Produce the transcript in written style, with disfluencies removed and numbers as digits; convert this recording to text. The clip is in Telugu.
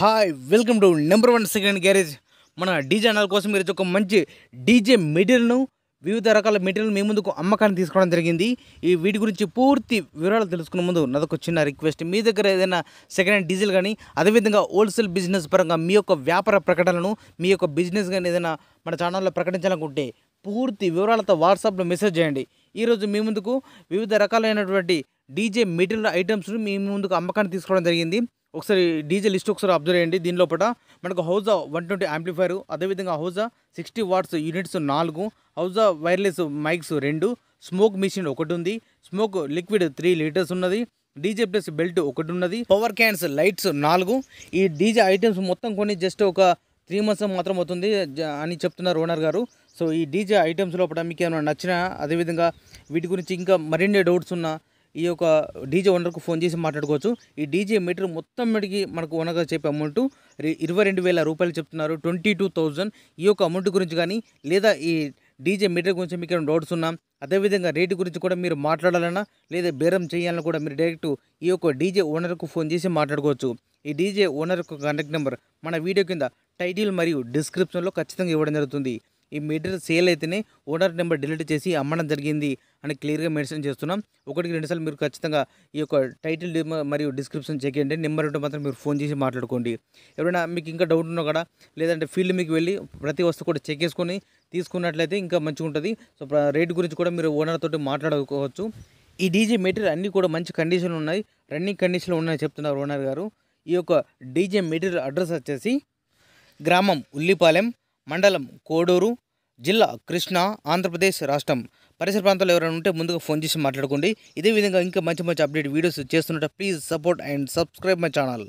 Hi welcome to number 1 second garage. మన డీజే అనాల కోసం మీరు ఒక మంచి డీజే మెటీరియల్ను వివిధ రకాల మెటీరియల్ మీ ముందుకు అమ్మకాన్ని తీసుకోవడం జరిగింది. ఈ వీటి గురించి పూర్తి వివరాలు తెలుసుకునే ముందు నాదొక చిన్న రిక్వెస్ట్. మీ దగ్గర ఏదైనా సెకండ్ హ్యాండ్ డీజిల్ కానీ అదేవిధంగా హోల్సేల్ బిజినెస్ పరంగా మీ యొక్క వ్యాపార ప్రకటనలను మీ యొక్క బిజినెస్ కానీ ఏదైనా మన ఛానల్లో ప్రకటించాలనుకుంటే పూర్తి వివరాలతో వాట్సాప్లో మెసేజ్ చేయండి. ఈరోజు మీ ముందుకు వివిధ రకాలైనటువంటి డీజే మెటీరియల్ ఐటమ్స్ను మీ ముందుకు అమ్మకాన్ని తీసుకోవడం జరిగింది. ఒకసారి డీజే లిస్ట్ ఒకసారి అబ్జర్వ్ చేయండి. దీనిలో మనకు హౌజా 120 యాంప్లిఫైర్, అదేవిధంగా Ahuja 60 watts units 4, Ahuja wireless mics 2, smoke machine 1 ఉంది, స్మోక్ లిక్విడ్ 3 లీటర్స్ ఉన్నది, డీజే ప్లస్ బెల్ట్ 1 ఉన్నది, పవర్ క్యాన్స్ లైట్స్ 4. ఈ డీజే ఐటమ్స్ మొత్తం కొన్ని జస్ట్ ఒక 3 months మాత్రం అవుతుంది అని చెప్తున్నారు ఓనర్ గారు. సో ఈ డీజే ఐటమ్స్ లోపల మీకు ఏమైనా నచ్చినా, అదేవిధంగా వీటి గురించి ఇంకా మరిన్ని డౌట్స్ ఉన్నా ఈ యొక్క డీజే ఓనర్కు ఫోన్ చేసి మాట్లాడుకోవచ్చు. ఈ డీజే మీటర్ మొత్తం మీడికి మనకు ఓనర్ గారు చెప్పే అమౌంట్ 22,000 రూపాయలు చెప్తున్నారు, 22,000. ఈ యొక్క అమౌంట్ గురించి కానీ లేదా ఈ డీజే మీటర్ గురించి మీకు ఏమైనా డౌట్స్ ఉన్నా, అదేవిధంగా రేటు గురించి కూడా మీరు మాట్లాడాలన్నా లేదా బేరం చేయాలన్నా కూడా మీరు డైరెక్ట్ ఈ యొక్క డీజే ఓనర్కు ఫోన్ చేసి మాట్లాడుకోవచ్చు. ఈ డీజే ఓనర్ యొక్క కాంటాక్ట్ నెంబర్ మన వీడియో కింద టైటిల్ మరియు డిస్క్రిప్షన్లో ఖచ్చితంగా ఇవ్వడం జరుగుతుంది. ఈ మెటీరియల్ సేల్ అయితేనే ఓనర్ నెంబర్ డిలీట్ చేసి అమ్మడం జరిగింది అని క్లియర్గా మెన్షన్ చేస్తున్నాం. 1-2 సార్లు మీరు ఖచ్చితంగా ఈ యొక్క టైటిల్ మరియు డిస్క్రిప్షన్ చెక్ చేయండి. నెంబర్ ఉంటే మాత్రం మీరు ఫోన్ చేసి మాట్లాడుకోండి. ఎవరైనా మీకు ఇంకా డౌట్ ఉన్నా కూడా లేదంటే ఫీల్డ్ మీకు వెళ్ళి ప్రతి వస్తువు కూడా చెక్ చేసుకొని తీసుకున్నట్లయితే ఇంకా మంచిగా ఉంటుంది. సో రేట్ గురించి కూడా మీరు ఓనర్ తోటి మాట్లాడుకోవచ్చు. ఈ డీజే మెటీరియల్ అన్నీ కూడా మంచి కండిషన్లో ఉన్నాయి, రన్నింగ్ కండిషన్లో ఉన్నాయని చెప్తున్నారు ఓనర్ గారు. ఈ యొక్క డీజే మెటీరియల్ అడ్రస్ వచ్చేసి గ్రామం ఉల్లిపాలెం, మండలం కోడూరు, జిల్లా కృష్ణా, ఆంధ్రప్రదేశ్ రాష్ట్రం. పరిసర ప్రాంతాల్లో ఎవరైనా ఉంటే ముందుగా ఫోన్ చేసి మాట్లాడుకోండి. ఇదే విధంగా ఇంకా మంచి అప్డేట్ వీడియోస్ చేస్తున్నట్టు please support and subscribe my channel.